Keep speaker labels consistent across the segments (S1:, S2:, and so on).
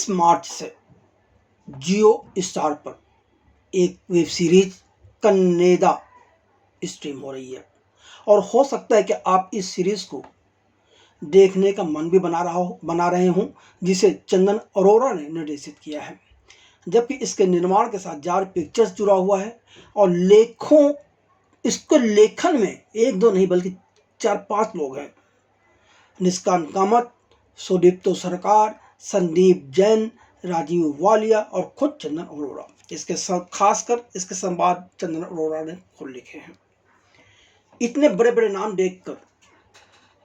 S1: 21 मार्च से जियो स्टार पर एक वेब सीरीज कन्नेदा स्ट्रीम हो रही है और हो सकता है कि आप इस सीरीज को देखने का मन भी बना रहे हों, जिसे चंदन अरोड़ा ने निर्देशित किया है। जबकि इसके निर्माण के साथ जार पिक्चर्स जुड़ा हुआ है और इसको लेखन में एक दो नहीं बल्कि 4-5 लोग हैं। निष्कांत कामत, सुदीप्तो सरकार, संदीप जैन, राजीव वालिया और खुद चंदन अरोड़ा। खासकर इसके संवाद चंदन अरोड़ा ने खुद लिखे हैं। इतने बड़े बड़े नाम देखकर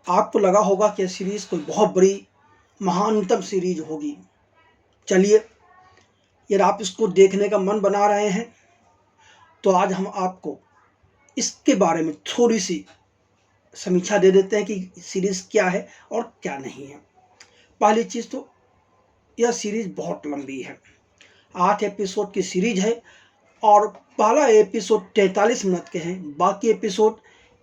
S1: आपको लगा होगा कि सीरीज कोई बहुत बड़ी महानतम सीरीज होगी। चलिए, यदि आप इसको देखने का मन बना रहे हैं तो आज हम आपको इसके बारे में थोड़ी सी समीक्षा दे देते हैं कि सीरीज क्या है और क्या नहीं है। पहली चीज़ तो यह सीरीज बहुत लंबी है। 8 एपिसोड की सीरीज है और पहला एपिसोड 43 मिनट के हैं, बाकी एपिसोड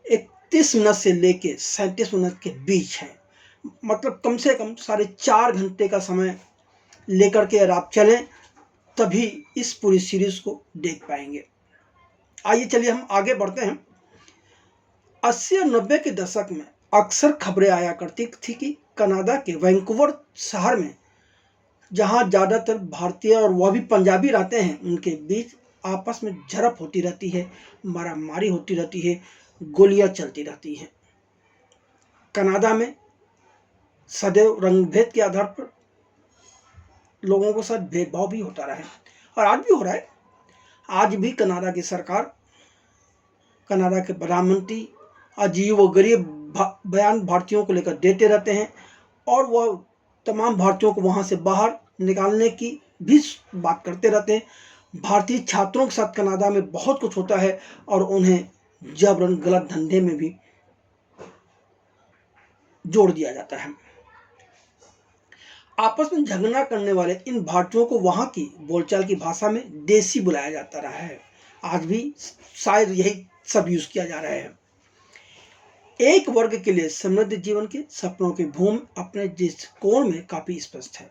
S1: 31 मिनट से लेके 37 मिनट के बीच है। मतलब कम से कम 4.5 घंटे का समय लेकर के अगर आप चलें तभी इस पूरी सीरीज को देख पाएंगे। आइए चलिए हम आगे बढ़ते हैं। 80 और 90 के दशक में अक्सर खबरें आया करती थी कि कनाडा के वैंकूवर शहर में, जहां ज़्यादातर भारतीय और वह भी पंजाबी रहते हैं, उनके बीच आपस में झड़प होती रहती है, मारामारी होती रहती है, गोलियां चलती रहती हैं। कनाडा में सदैव रंगभेद के आधार पर लोगों के साथ भेदभाव भी होता रहा है और आज भी हो रहा है। आज भी कनाडा की सरकार, कनाडा के प्रधानमंत्री अजीब व गरीब बयान भारतीयों को लेकर देते रहते हैं और वह तमाम भारतीयों को वहां से बाहर निकालने की भी बात करते रहते हैं। भारतीय छात्रों के साथ कनाडा में बहुत कुछ होता है और उन्हें जबरन गलत धंधे में भी जोड़ दिया जाता है। आपस में झगड़ा करने वाले इन भारतीयों को वहां की बोलचाल की भाषा में देसी बुलाया जाता रहा है। आज भी शायद यही सब यूज किया जा रहा है। एक वर्ग के लिए समृद्ध जीवन के सपनों की भूमि अपने दृष्टिकोण में काफी स्पष्ट है।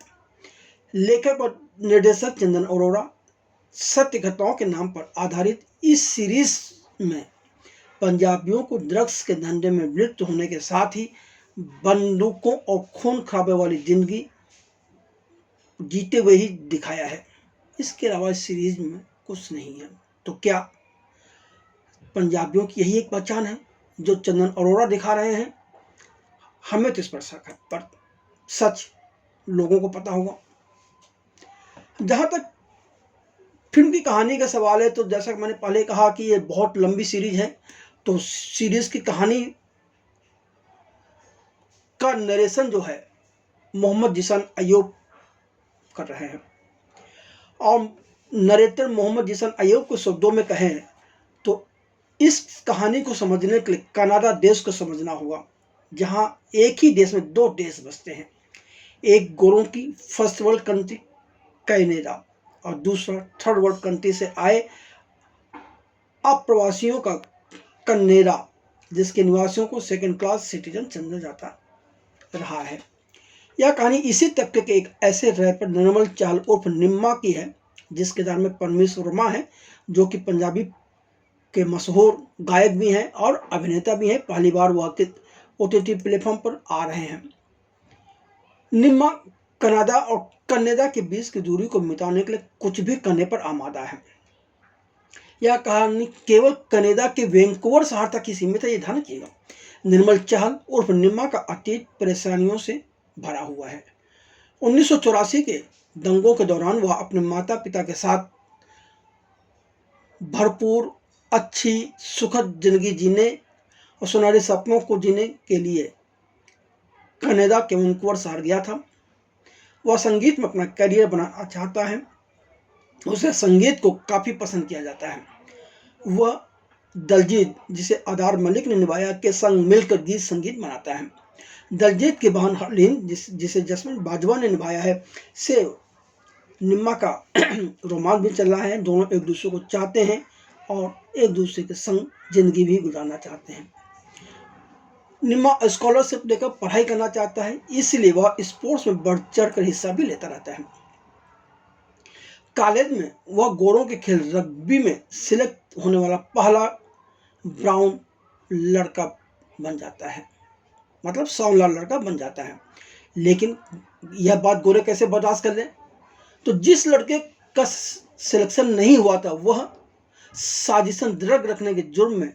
S1: लेखक और निर्देशक चंदन अरोड़ा सत्य घटनाओं के नाम पर आधारित इस सीरीज में पंजाबियों को ड्रग्स के धंधे में लिप्त होने के साथ ही बंदूकों और खून खराबे वाली जिंदगी जीते हुए ही दिखाया है। इसके अलावा इस सीरीज में कुछ नहीं है। तो क्या पंजाबियों की यही एक पहचान है जो चंदन अरोड़ा दिखा रहे हैं? हमें तो इस पर शक है, पर सच लोगों को पता होगा। जहां तक फिल्म की कहानी का सवाल है तो जैसा कि मैंने पहले कहा कि ये बहुत लंबी सीरीज है, तो सीरीज की कहानी का नरेशन जो है मोहम्मद जीशान अय्यूब कर रहे हैं और नरेटर मोहम्मद जीशान अय्यूब को शब्दों में कहें तो इस कहानी को समझने के लिए कनाडा देश को समझना होगा, जहां एक ही देश में 2 देश बसते हैं। एक गोरों की फर्स्ट वर्ल्ड कंट्री कनाडा और दूसरा थर्ड वर्ल्ड कंट्री से आए अप्रवासियों का कनाडा, जिसके निवासियों को सेकंड क्लास सिटीजन समझा जाता रहा है। यह कहानी इसी तबके के एक ऐसे रैपर निर्मल चाहल उर्फ निम्मा की है, जिसके नाम में परमेश वर्मा है, जो कि पंजाबी के मशहूर गायक भी हैं और अभिनेता भी हैं। पहली बार वह OTT प्लेटफॉर्म पर आ रहे हैं। निम्मा कनाडा और कनाडा के बीच की दूरी को मिटाने के लिए कुछ भी करने पर आमादा है। यह कहानी केवल कनाडा के वैंकूवर शहर तक ही सीमित है, ये ध्यान रखिएगा। निर्मल चाहल उर्फ निम्मा का अतीत परेशानियों से भरा हुआ है। 1984 के दंगों के दौरान वह अपने माता पिता के साथ भरपूर अच्छी सुखद जिंदगी जीने और सुनहरे सपनों को जीने के लिए कनाडा के वैंकूवर शहर गया था। वह संगीत में अपना करियर बनाना चाहता है। उसे संगीत को काफ़ी पसंद किया जाता है। वह दलजीत, जिसे अदार मलिक ने निभाया, के संग मिलकर गीत संगीत बनाता है। दलजीत के बहन हरलीन, जिसे जसमीन बाजवा ने निभाया है, से निम्मा का रोमांस भी चल रहा है। दोनों एक दूसरे को चाहते हैं और एक दूसरे के संग जिंदगी भी गुजारना चाहते हैं। निम्मा स्कॉलरशिप लेकर पढ़ाई करना चाहता है, इसलिए वह स्पोर्ट्स में बढ़ चढ़ कर हिस्सा भी लेता रहता है। कॉलेज में वह गोरों के खेल रग्बी में सिलेक्ट होने वाला पहला ब्राउन लड़का बन जाता है, मतलब सांवला लड़का बन जाता है। लेकिन यह बात गोरे कैसे बर्दाश्त कर ले? तो जिस लड़के का सिलेक्शन नहीं हुआ था वह साजिशन ड्रग रखने के जुर्म में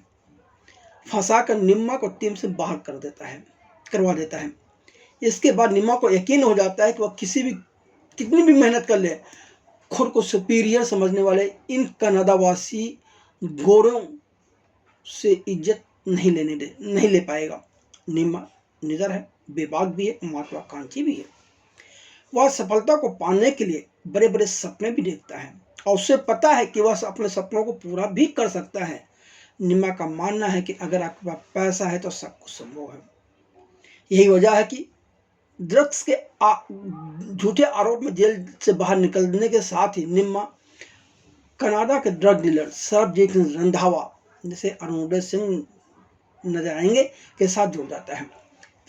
S1: फंसाकर निम्मा को टीम से बाहर करवा देता है। इसके बाद निम्मा को यकीन हो जाता है कि वह कितनी भी मेहनत कर ले, खुद को सुपीरियर समझने वाले इन कनाडावासी गोरों से इज्जत नहीं ले पाएगा। निम्मा निडर है, बेबाक भी है, महत्वाकांक्षी भी है। वह सफलता को पाने के लिए बड़े बड़े सपने भी देखता है और उसे पता है कि वह अपने सपनों को पूरा भी कर सकता है। निम्मा का मानना है कि अगर आपके पास पैसा है तो सब कुछ संभव है। यही वजह है कि ड्रग्स के झूठे आरोप में जेल से बाहर निकलने के साथ ही निम्मा कनाडा के ड्रग डीलर सरबजीत रंधावा, जिसे अरुणोदय सिंह नजर आएंगे, के साथ जुड़ जाता है।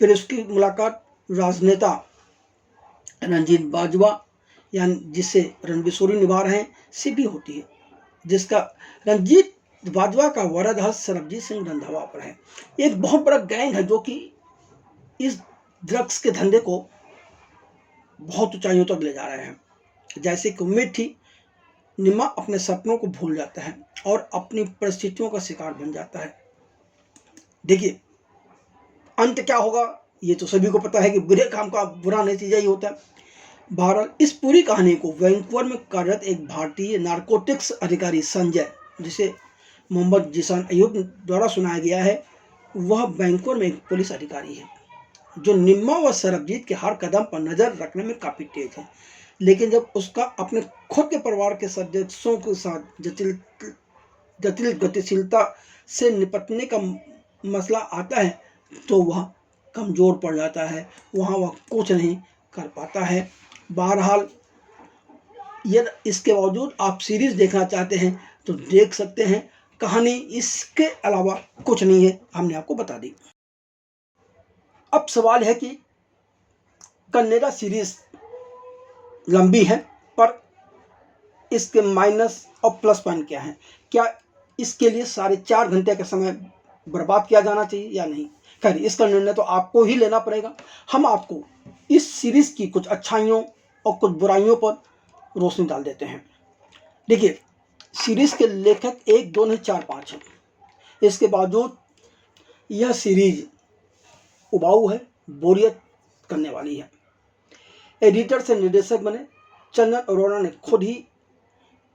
S1: फिर उसकी मुलाकात राजनेता रंजीत बाजवा, यानी जिसे रणबीर शोरी निभा रहे हैं, से भी होती है, जिसका रंजीत बाजवा का वरद हस्त सरबजीत सिंह रंधावा पर है। एक बहुत बड़ा गैंग है जो कि इस ड्रग्स के धंधे को बहुत ऊंचाइयों तक ले जा रहे हैं। जैसे कि उम्मीद थी, निम्मा अपने सपनों को भूल जाता है और अपनी परिस्थितियों का शिकार बन जाता है। देखिए अंत क्या होगा ये तो सभी को पता है कि बुरे काम का बुरा नतीजा ही होता है। बहरहाल इस पूरी कहानी को वैंकूवर में कार्यरत एक भारतीय नारकोटिक्स अधिकारी संजय, जिसे मोहम्मद जीशान अयूब द्वारा सुनाया गया है, वह वैंकूवर में एक पुलिस अधिकारी है जो निम्मा व सरबजीत के हर कदम पर नजर रखने में काफी तेज है। लेकिन जब उसका अपने खुद के परिवार के सदस्यों के साथ जटिल गतिशीलता से निपटने का मसला आता है तो वह कमजोर पड़ जाता है, वहाँ वह कुछ नहीं कर पाता है। बहरहाल यदि इसके बावजूद आप सीरीज देखना चाहते हैं तो देख सकते हैं। कहानी इसके अलावा कुछ नहीं है, हमने आपको बता दी। अब सवाल है कि कन्नेदा सीरीज लंबी है, पर इसके माइनस और प्लस पॉइंट क्या है? क्या इसके लिए 4.5 घंटे का समय बर्बाद किया जाना चाहिए या नहीं? खैर, इसका निर्णय तो आपको ही लेना पड़ेगा। हम आपको इस सीरीज की कुछ अच्छाइयों और कुछ बुराइयों पर रोशनी डाल देते हैं। देखिए, सीरीज के लेखक 1, 2 नहीं 4, 5 हैं। इसके बावजूद यह सीरीज उबाऊ है, बोरियत करने वाली है। एडिटर से निर्देशक बने चंदन अरोड़ा ने खुद ही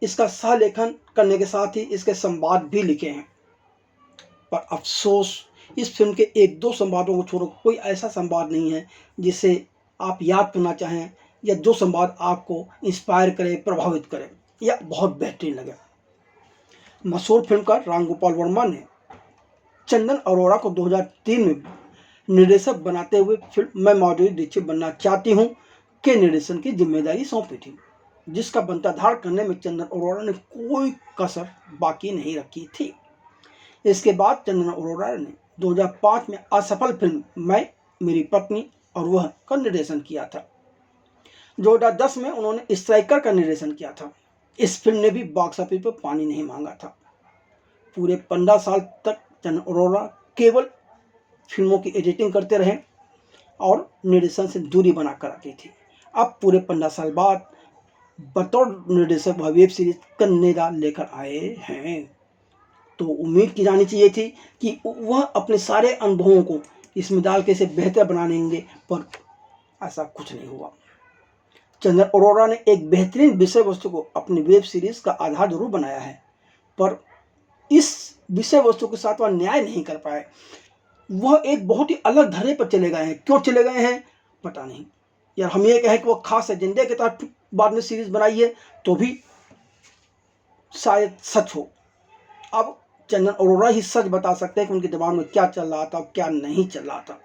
S1: इसका सह लेखन करने के साथ ही इसके संवाद भी लिखे हैं। पर अफसोस, इस फिल्म के 1-2 संवादों को छोड़ो कोई ऐसा संवाद नहीं है जिसे आप याद करना चाहें या जो संवाद आपको इंस्पायर करे, प्रभावित करे या बहुत बेहतरीन लगे। मशहूर फिल्मकार राम गोपाल वर्मा ने चंदन अरोड़ा को 2003 में निर्देशक बनाते हुए फिल्म मैं माधुरी दीक्षित बनना चाहती हूँ के निर्देशन की जिम्मेदारी सौंपी थी, जिसका बनताधार करने में चंदन अरोड़ा ने कोई कसर बाकी नहीं रखी थी। इसके बाद चंदन अरोड़ा ने 2005 में असफल फिल्म मैं, मेरी पत्नी और वह का निर्देशन किया था। 2010 में उन्होंने स्ट्राइकर का निर्देशन किया था। इस फिल्म ने भी बॉक्स ऑफिस पर पानी नहीं मांगा था। पूरे 15 साल तक चंदन अरोड़ा केवल फिल्मों की एडिटिंग करते रहे और निर्देशन से दूरी बनाकर रखी थी। अब पूरे 15 साल बाद बतौर निर्देशक वह वेब सीरीज कन्नेदा लेकर आए हैं। तो उम्मीद की जानी चाहिए थी कि वह अपने सारे अनुभवों को इसमें डाल के इसे बेहतर बना लेंगे, पर ऐसा कुछ नहीं हुआ। चंदन अरोड़ा ने एक बेहतरीन विषय वस्तु को अपनी वेब सीरीज का आधार जरूर बनाया है, पर इस विषय वस्तु के साथ वह न्याय नहीं कर पाए। वह एक बहुत ही अलग धरे पर चले गए हैं। क्यों चले गए हैं पता नहीं। यार, हम ये कहें कि वह खास एजेंडे के तहत बाद में सीरीज बनाई है तो भी शायद सच हो। अब चंदन अरोड़ा ही सच बता सकते हैं कि उनके दिमाग में क्या चल रहा था और क्या नहीं चल रहा था।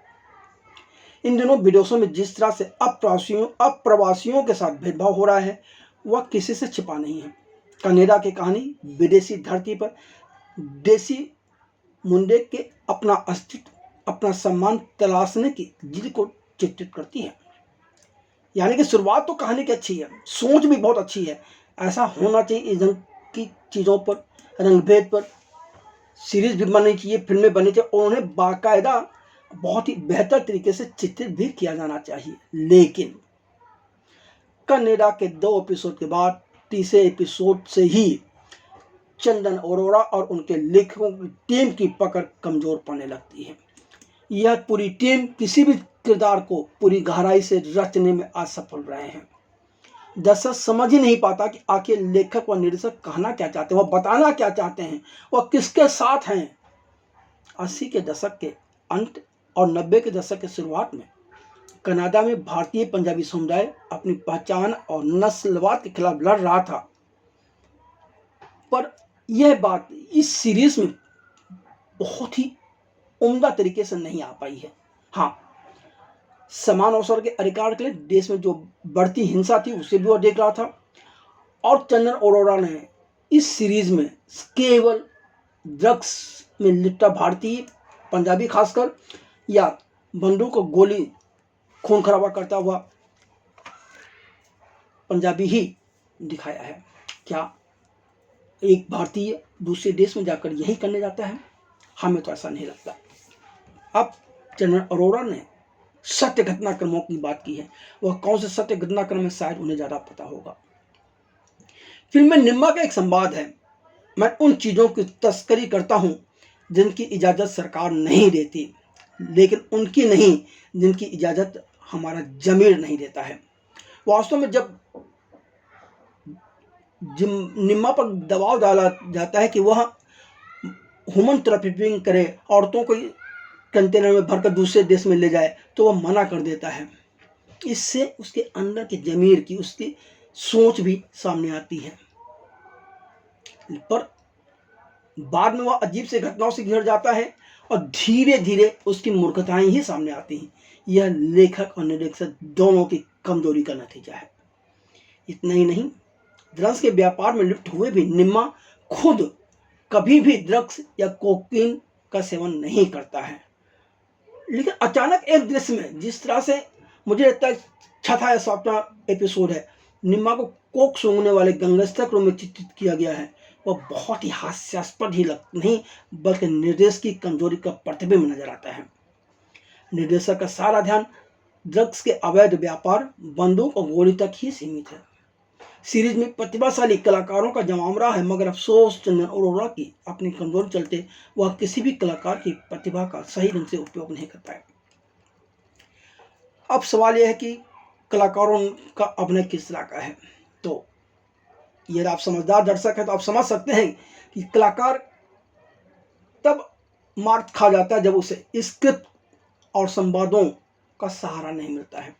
S1: इन दिनों विदेशों में जिस तरह से अप्रवासियों के साथ भेदभाव हो रहा है वह किसी से छिपा नहीं है। कन्नेदा की कहानी विदेशी धरती पर देसी मुंडे के अपना अस्तित्व, अपना सम्मान तलाशने की जिद को चित्रित करती है। यानी कि शुरुआत तो कहानी की अच्छी है, सोच भी बहुत अच्छी है, ऐसा होना चाहिए इस ढंग की चीज़ों पर, रंगभेद पर सीरीज भी बननी चाहिए, फिल्में बननी चाहिए और उन्हें बाकायदा बहुत ही बेहतर तरीके से चित्रित भी किया जाना चाहिए। लेकिन कन्नेडा के 2 एपिसोड के बाद तीसरे एपिसोड से ही चंदन अरोड़ा और उनके लेखकों की टीम की पकड़ कमजोर पड़ने लगती है। यह पूरी टीम किसी भी किरदार को पूरी गहराई से रचने में असफल रहे हैं। दर्शक समझ ही नहीं पाता कि आखिर लेखक व निर्देशक कहना क्या चाहते हैं, वह बताना क्या चाहते हैं, वह किसके साथ हैं। 80 के दशक के अंत और 90 के दशक के शुरुआत में कनाडा में भारतीय पंजाबी समुदाय अपनी पहचान और नस्लवाद के खिलाफ लड़ रहा था, पर यह बात इस सीरीज में बहुत ही उम्दा तरीके से नहीं आ पाई है। हाँ, समान अवसर के अधिकार के लिए देश में जो बढ़ती हिंसा थी उसे भी वह देख रहा था, और चंदन अरोड़ा ने इस सीरीज में केवल ड्रग्स में लिप्त भारतीय पंजाबी खासकर या बंदूक और गोली खून खराबा करता हुआ पंजाबी ही दिखाया है। क्या एक भारतीय दूसरे देश में जाकर यही करने जाता है? हमें तो ऐसा नहीं लगता। अब चंदन अरोड़ा ने सत्य घटनाक्रमों की बात की है, वह कौन से सत्य घटनाक्रम है शायद उन्हें ज्यादा पता होगा। फिल्म में निम्मा का एक संवाद है, मैं उन चीजों की तस्करी करता हूं जिनकी इजाजत सरकार नहीं देती, लेकिन उनकी नहीं जिनकी इजाजत हमारा जमीर नहीं देता है। वास्तव में जब निम्मा पर दबाव डाला जाता है कि वह ह्यूमन ट्रैफिकिंग करे, औरतों को कंटेनर में भरकर दूसरे देश में ले जाए, तो वह मना कर देता है। इससे उसके अंदर के जमीर की उसकी सोच भी सामने आती है, पर बाद में वह अजीब से घटनाओं से घिर जाता है और धीरे धीरे उसकी मूर्खताएं ही सामने आती हैं। यह लेखक और निर्देशक दोनों की कमजोरी का नतीजा है। इतना ही नहीं, ड्रग्स के व्यापार में लिप्त हुए भी निम्मा खुद कभी भी ड्रग्स या कोकीन का सेवन नहीं करता है, लेकिन अचानक एक दृश्य में जिस तरह से मुझे लगता है छठा या सातवां एपिसोड है, निम्मा को कोक सूंघने वाले गैंगस्टर के रूप में चित्रित किया गया है, वह बहुत ही हास्यास्पद ही नहीं बल्कि निर्देश की कमजोरी का प्रतिबिंब नजर आता है। निर्देशक का सारा ध्यान ड्रग्स के अवैध व्यापार, बंदूक और गोली तक ही सीमित है। सीरीज में प्रतिभाशाली कलाकारों का जमावड़ा है, मगर अफसोस चंदन अरोड़ा की अपनी कमजोरी चलते वह किसी भी कलाकार की प्रतिभा का सही ढंग से उपयोग नहीं करता है। अब सवाल यह है कि कलाकारों का अभिनय किस तरह का है। तो यदि आप समझदार दर्शक हैं तो आप समझ सकते हैं कि कलाकार तब मार खा जाता है जब उसे स्क्रिप्ट और संवादों का सहारा नहीं मिलता है।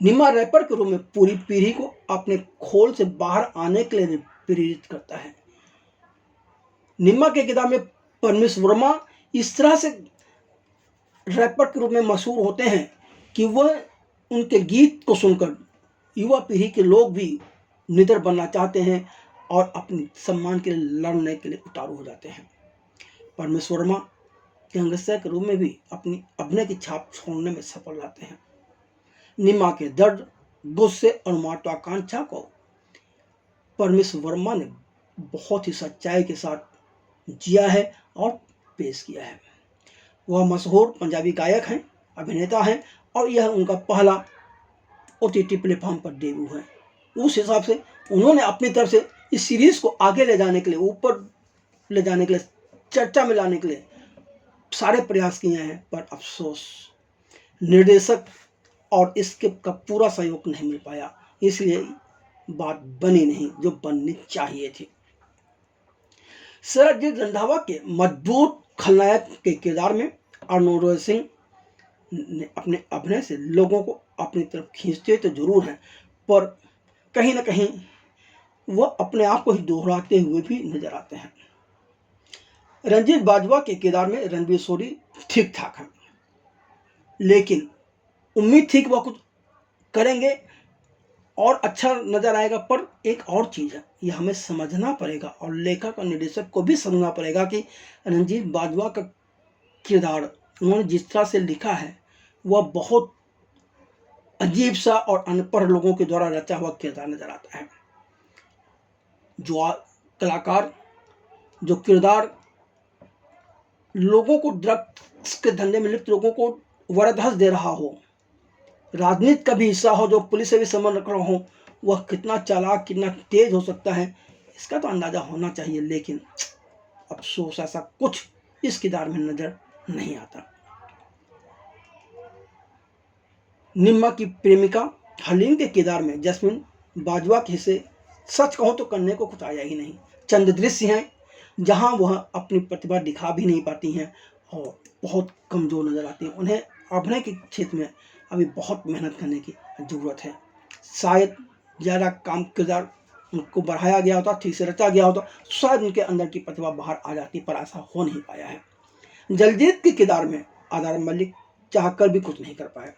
S1: निम्मा रैपर के रूप में पूरी पीढ़ी को अपने खोल से बाहर आने के लिए प्रेरित करता है। निम्मा के किताब में परमेश वर्मा इस तरह से रैपर के रूप में मशहूर होते हैं कि वह उनके गीत को सुनकर युवा पीढ़ी के लोग भी निडर बनना चाहते हैं और अपने सम्मान के लिए लड़ने के लिए उतारू हो जाते हैं। परमेश वर्मा गैंगस्टर के रूप में भी अपनी अभिनय की छाप छोड़ने में सफल रहते हैं। निम्मा के दर्द, गुस्से और महत्वाकांक्षा को परमेश वर्मा ने बहुत ही सच्चाई के साथ जिया है और पेश किया है। वह मशहूर पंजाबी गायक हैं, अभिनेता हैं और यह उनका पहला OTT प्लेटफॉर्म पर डेब्यू है। उस हिसाब से उन्होंने अपनी तरफ से इस सीरीज को आगे ले जाने के लिए, ऊपर ले जाने के लिए, चर्चा में लाने के लिए सारे प्रयास किए हैं, पर अफसोस निर्देशक और इसके का पूरा सहयोग नहीं मिल पाया, इसलिए बात बनी नहीं जो बननी चाहिए थी। सरबजीत रंधावा के मजबूत खलनायक के किरदार में अर्नोल्ड सिंह ने अपने अभिनय से लोगों को अपनी तरफ खींचते तो जरूर हैं, पर कहीं ना कहीं वह अपने आप को ही दोहराते हुए भी नजर आते हैं। रंजीत बाजवा के किरदार में रणवीर सोरी ठीक ठाक है, लेकिन उम्मीद थी कि वह कुछ करेंगे और अच्छा नजर आएगा, पर एक और चीज़ है, यह हमें समझना पड़ेगा और लेखक और निर्देशक को भी समझना पड़ेगा कि रंजीत बाजवा का किरदार उन्होंने जिस तरह से लिखा है वह बहुत अजीब सा और अनपढ़ लोगों के द्वारा रचा हुआ किरदार नजर आता है। कलाकार, जो किरदार लोगों को ड्रग्स के धंधे में लिप्त लोगों को वरदहस दे रहा हो, राजनीति का भी हिस्सा हो, जो पुलिस से भी संबंध रख रहा हो, वह कितना चालाक, कितना तेज हो सकता है, इसका तो अंदाजा होना चाहिए। लेकिन अफसोस ऐसा कुछ इस किरदार में नजर नहीं आता। निम्मा की प्रेमिका हलीम के किरदार में जैस्मिन बाजवा के हिस्से सच कहूं तो करने को कुछ आया ही नहीं। चंद दृश्य हैं जहां वह अपनी प्रतिभा दिखा भी नहीं पाती हैं और बहुत कमजोर नजर आती हैं। उन्हें अभिनय के क्षेत्र में अभी बहुत मेहनत करने की जरूरत है। शायद ज़्यादा काम किरदार उनको बढ़ाया गया होता, ठीक से रचा गया होता, शायद उनके अंदर की प्रतिभा बाहर आ जाती, पर ऐसा हो नहीं पाया है। जलजीत के किरदार में आदार मलिक चाहकर भी कुछ नहीं कर पाया।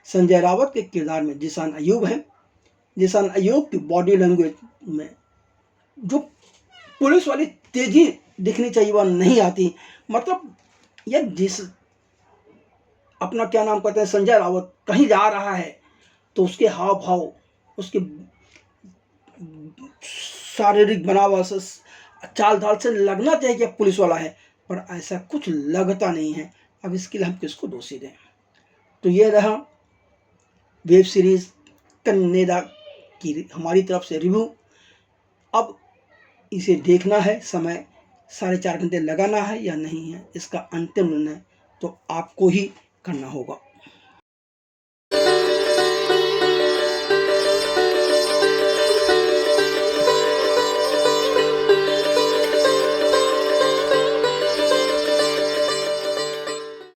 S1: संजय रावत के किरदार में जिशान अयूब है। जिशान अयूब की बॉडी लैंग्वेज में जो पुलिस वाली तेजी दिखनी चाहिए वह नहीं आती। मतलब यह जिस अपना क्या नाम कहते हैं, संजय रावत कहीं जा रहा है तो उसके हाव भाव, उसके शारीरिक बनावट से, चाल ढाल से लगना चाहिए कि पुलिस वाला है, पर ऐसा कुछ लगता नहीं है। अब इसके लिए हम किसको दोषी दें? तो ये रहा वेब सीरीज कन्नेदा की हमारी तरफ से रिव्यू। अब इसे देखना है, समय 4.5 घंटे लगाना है या नहीं है, इसका अंतिम निर्णय तो आपको ही करना होगा।